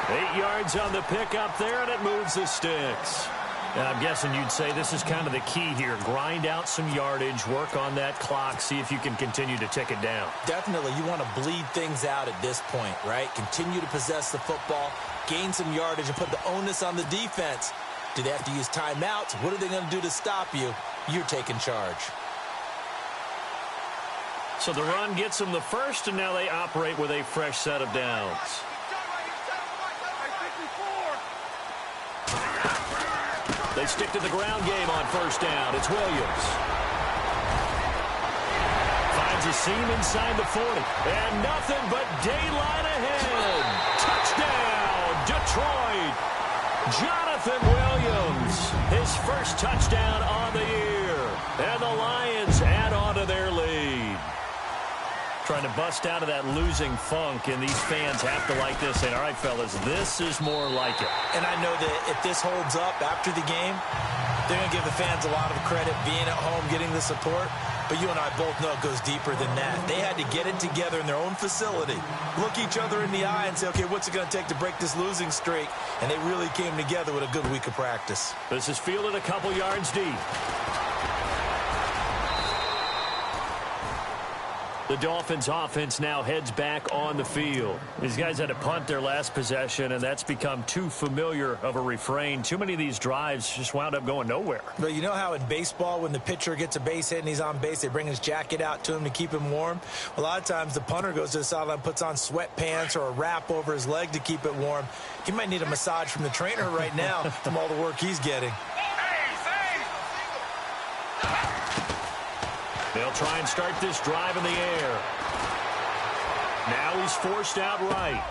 8 yards on the pickup there, and it moves the sticks. And I'm guessing you'd say this is kind of the key here. Grind out some yardage, work on that clock, see if you can continue to tick it down. Definitely. You want to bleed things out at this point, right? Continue to possess the football, gain some yardage, and put the onus on the defense. Do they have to use timeouts? What are they going to do to stop you? You're taking charge. So the run gets them the first, and now they operate with a fresh set of downs. They stick to the ground game on first down. It's Williams. Finds a seam inside the 40. And nothing but daylight ahead. Touchdown, Detroit. Jonathan Williams, his first touchdown on the year. And the Lions add on to their lead. Trying to bust out of that losing funk, and these fans have to like this. And all right, fellas, this is more like it. And I know that if this holds up after the game, they're going to give the fans a lot of credit being at home, getting the support. But you and I both know it goes deeper than that. They had to get it together in their own facility, look each other in the eye and say, okay, what's it going to take to break this losing streak? And they really came together with a good week of practice. This is fielded a couple yards deep. The Dolphins offense now heads back on the field. These guys had to punt their last possession, and that's become too familiar of a refrain. Too many of these drives just wound up going nowhere. But you know how in baseball, when the pitcher gets a base hit and he's on base, they bring his jacket out to him to keep him warm? A lot of times the punter goes to the sideline, puts on sweatpants or a wrap over his leg to keep it warm. He might need a massage from the trainer right now from all the work he's getting. They'll try and start this drive in the air. Now he's forced out right.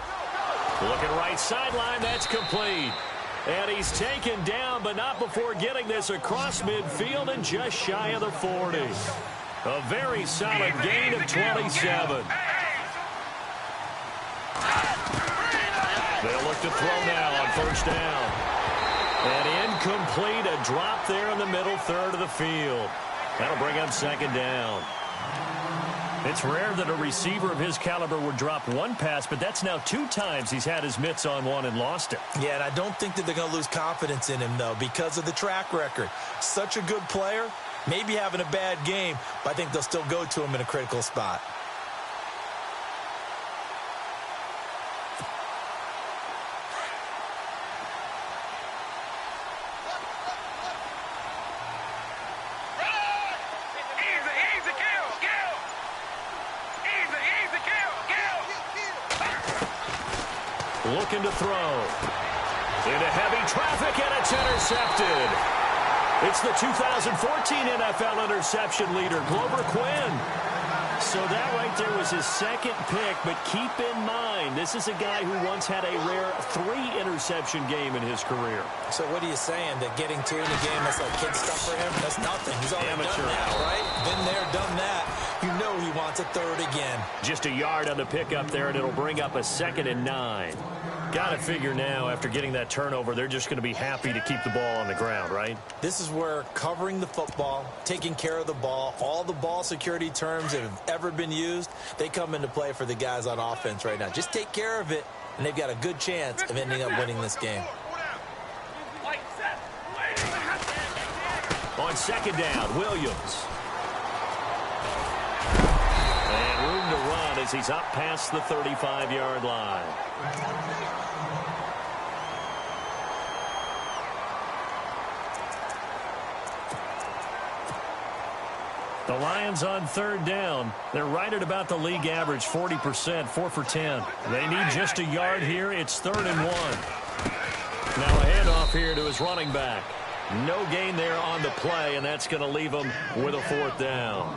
Looking right sideline, that's complete. And he's taken down, but not before getting this across midfield and just shy of the 40. A very solid gain of 27. They'll look to throw now on first down. And incomplete, a drop there in the middle third of the field. That'll bring up second down. It's rare that a receiver of his caliber would drop one pass, but that's now 2 times he's had his mitts on one and lost it. Yeah, and I don't think that they're going to lose confidence in him, though, because of the track record. Such a good player, maybe having a bad game, but I think they'll still go to him in a critical spot. Looking to throw. Into heavy traffic, and it's intercepted. It's the 2014 NFL interception leader, Glover Quinn. So that right there was his second pick, but keep in mind, this is a guy who once had a rare 3-interception game in his career. So what are you saying, that getting 2 in the game, that's like kid stuff for him? That's nothing. He's already done that, right? Been there, done that. You know he wants a third again. Just a yard on the pickup there, and it'll bring up a 2nd and 9. Got to figure now, after getting that turnover, they're just going to be happy to keep the ball on the ground, right? This is where covering the football, taking care of the ball, all the ball security terms that have ever been used, they come into play for the guys on offense right now. Just take care of it, and they've got a good chance of ending up winning this game. On second down, Williams. And room to run as he's up past the 35-yard line. The Lions on third down. They're right at about the league average, 40%, 4 for 10. They need just a yard here. It's 3rd and 1. Now a handoff here to his running back. No gain there on the play, and that's going to leave him with a 4th down.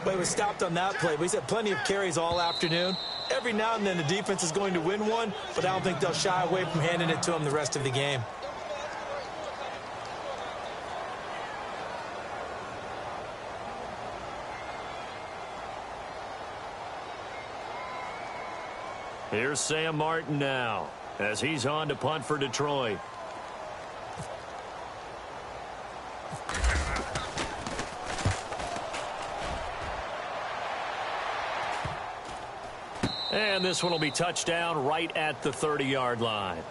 But he was stopped on that play, but he's had plenty of carries all afternoon. Every now and then the defense is going to win one, but I don't think they'll shy away from handing it to him the rest of the game. Here's Sam Martin now as he's on to punt for Detroit. And this one will be touchdown right at the 30-yard line.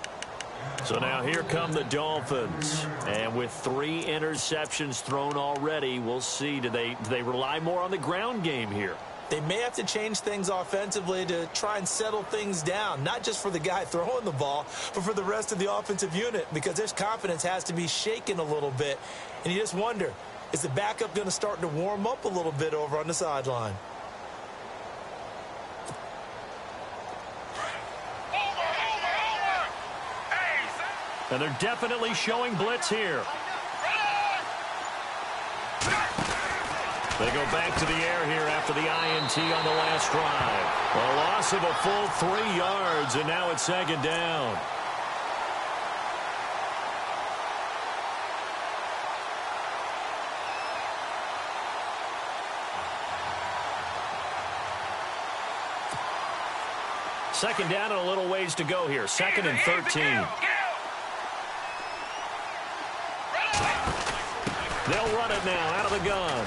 So now here come the Dolphins. And with 3 interceptions thrown already, we'll see. Do they rely more on the ground game here? They may have to change things offensively to try and settle things down, not just for the guy throwing the ball, but for the rest of the offensive unit, because their confidence has to be shaken a little bit. And you just wonder, is the backup going to start to warm up a little bit over on the sideline? And they're definitely showing blitz here. They go back to the air here after the INT on the last drive. A loss of a full 3 yards, and now it's second down. Second down and a little ways to go here. 2nd and 13. They'll run it now out of the gun.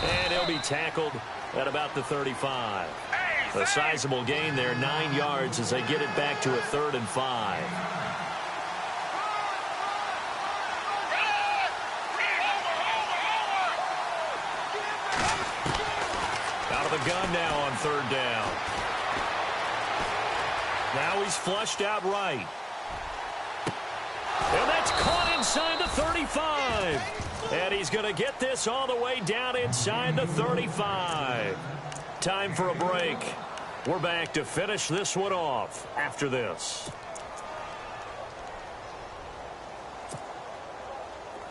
And he'll be tackled at about the 35. A sizable gain there, 9 yards as they get it back to a 3rd and 5. Out of the gun now on 3rd down. Now he's flushed out right. And that's caught inside the 35. And he's going to get this all the way down inside the 35. Time for a break. We're back to finish this one off after this.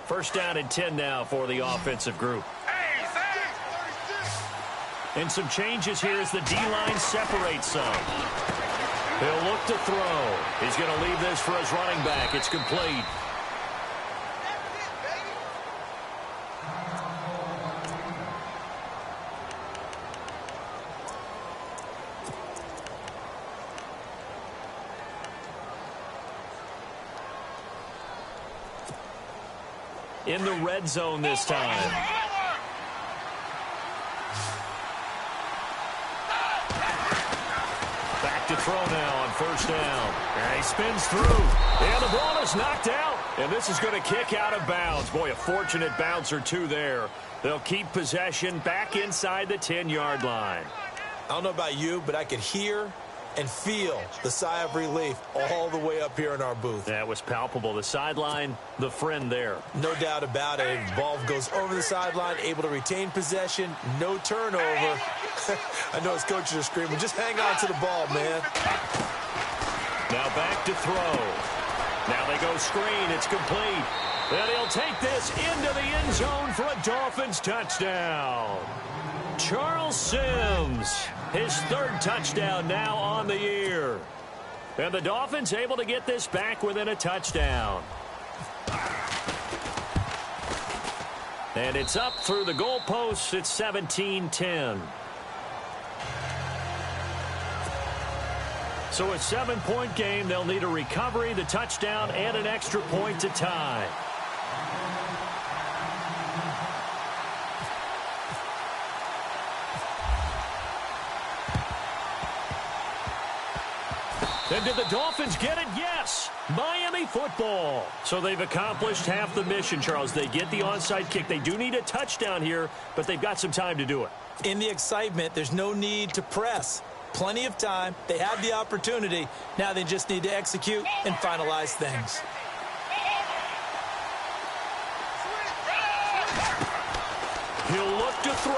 First down and 10 now for the offensive group. And some changes here as the D-line separates some. He'll look to throw. He's going to leave this for his running back. It's complete. In the red zone this time. Back to throw now on 1st down. And he spins through. And the ball is knocked out. And this is going to kick out of bounds. Boy, a fortunate bounce or two there. They'll keep possession back inside the 10-yard line. I don't know about you, but I could hear and feel the sigh of relief all the way up here in our booth. That was palpable. The sideline, the friend there. No doubt about it. Ball goes over the sideline, able to retain possession, no turnover. I know his coaches are screaming, just hang on to the ball, man. Now back to throw. Now they go screen. It's complete. And he'll take this into the end zone for a Dolphins touchdown. Charles Sims, his 3rd touchdown now on the year. And the Dolphins able to get this back within a touchdown. And it's up through the goalposts. It's 17-10. So a 7-point game. They'll need a recovery, the touchdown, and an extra point to tie. And did the Dolphins get it? Yes. Miami football. So they've accomplished half the mission, Charles. They get the onside kick. They do need a touchdown here, but they've got some time to do it. In the excitement, there's no need to press. Plenty of time. They have the opportunity. Now they just need to execute and finalize things. He'll look to throw.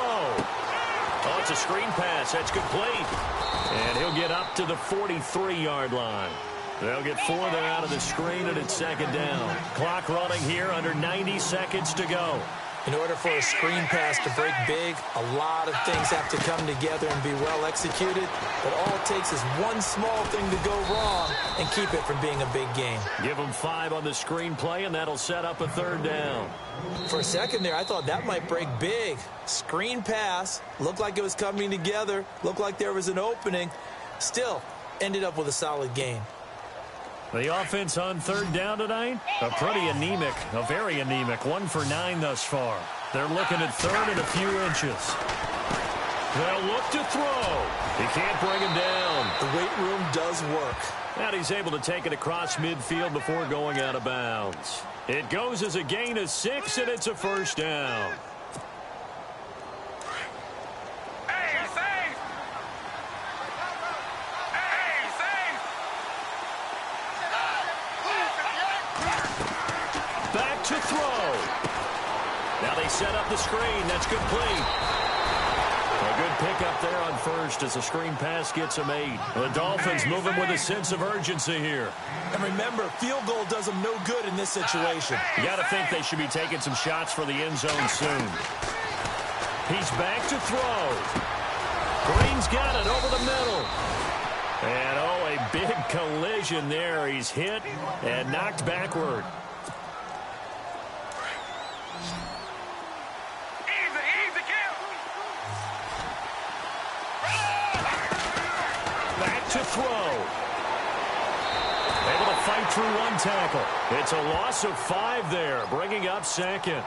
Oh, it's a screen pass. That's complete. And he'll get up to the 43-yard line. They'll get 4 there out of the screen, and it's 2nd down. Clock running here, under 90 seconds to go. In order for a screen pass to break big, a lot of things have to come together and be well executed. But all it takes is one small thing to go wrong and keep it from being a big game. Give them 5 on the screen play, and that'll set up a 3rd down. For a second there, I thought that might break big. Screen pass, looked like it was coming together, looked like there was an opening. Still, ended up with a solid gain. The offense on 3rd down tonight, a very anemic, 1 for 9 thus far. They're looking at 3rd and a few inches. They'll look to throw. He can't bring him down. The weight room does work. And he's able to take it across midfield before going out of bounds. It goes as a gain of 6, and it's a 1st down. Back to throw. Now they set up the screen. That's complete. A good pickup there on first as the screen pass gets him 8. The Dolphins moving with a sense of urgency here. And remember, field goal does them no good in this situation. You got to think they should be taking some shots for the end zone soon. He's back to throw. Green's got it over the middle. And, oh, a big collision there. He's hit and knocked backward. Back to throw. Able to fight through one tackle. It's a loss of 5 there, bringing up second.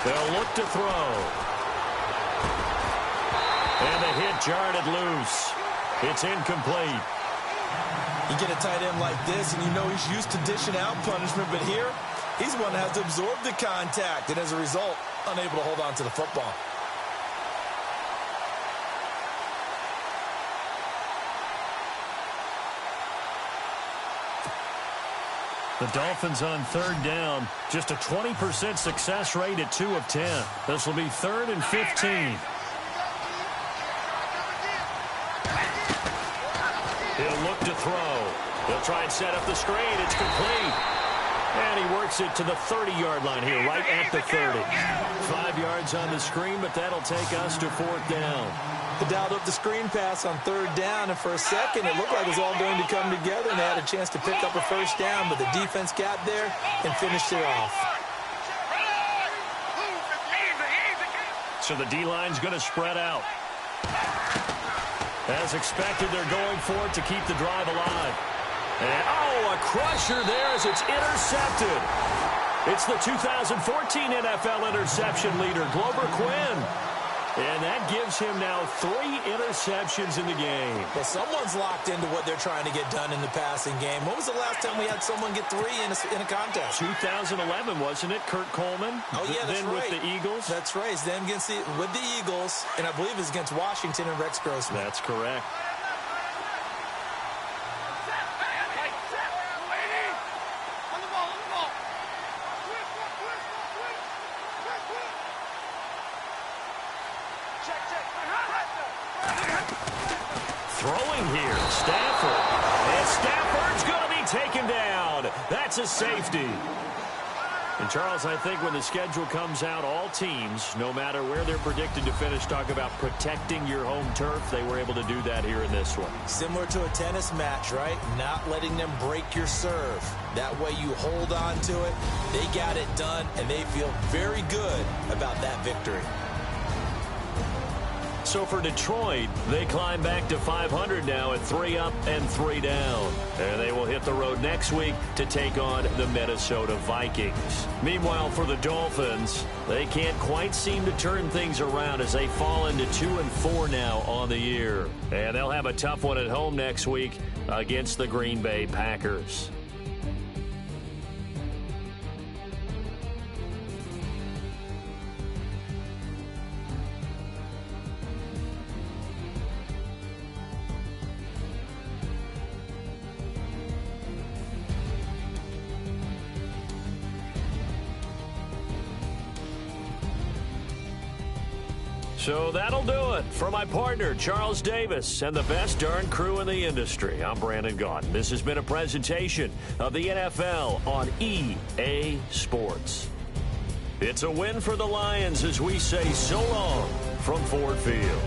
They'll look to throw. And the hit jarred it loose. It's incomplete. You get a tight end like this, and you know he's used to dishing out punishment, but here, he's the one that has to absorb the contact, and as a result, unable to hold on to the football. The Dolphins on 3rd down. Just a 20% success rate at 2 of 10. This will be 3rd and 15. He'll look to throw. He'll try and set up the screen. It's complete. And he works it to the 30-yard line here, right at the 30. 5 yards on the screen, but that'll take us to 4th down. They dialed up the screen pass on 3rd down, and for a second, it looked like it was all going to come together, and they had a chance to pick up a 1st down, but the defense got there and finished it off. So the D-line's going to spread out. As expected, they're going for it to keep the drive alive. And, oh, a crusher there as it's intercepted. It's the 2014 NFL interception leader, Glover Quinn. And that gives him now 3 interceptions in the game. Well, someone's locked into what they're trying to get done in the passing game. When was the last time we had someone get 3 in a contest? 2011, wasn't it? Kurt Coleman? Oh, yeah, that's then right. with the Eagles? That's right. It's then with the Eagles, and I believe it's against Washington and Rex Grossman. That's correct. Throwing here, Stafford. And Stafford's going to be taken down. That's a safety. And, Charles, I think when the schedule comes out, all teams, no matter where they're predicted to finish, talk about protecting your home turf. They were able to do that here in this one. Similar to a tennis match, right? Not letting them break your serve. That way you hold on to it. They got it done, and they feel very good about that victory. So for Detroit, they climb back to 500 now at 3 up and 3 down. And they will hit the road next week to take on the Minnesota Vikings. Meanwhile, for the Dolphins, they can't quite seem to turn things around as they fall into 2 and 4 now on the year. And they'll have a tough one at home next week against the Green Bay Packers. So that'll do it for my partner, Charles Davis, and the best darn crew in the industry. I'm Brandon Gaudin. This has been a presentation of the NFL on EA Sports. It's a win for the Lions as we say so long from Ford Field.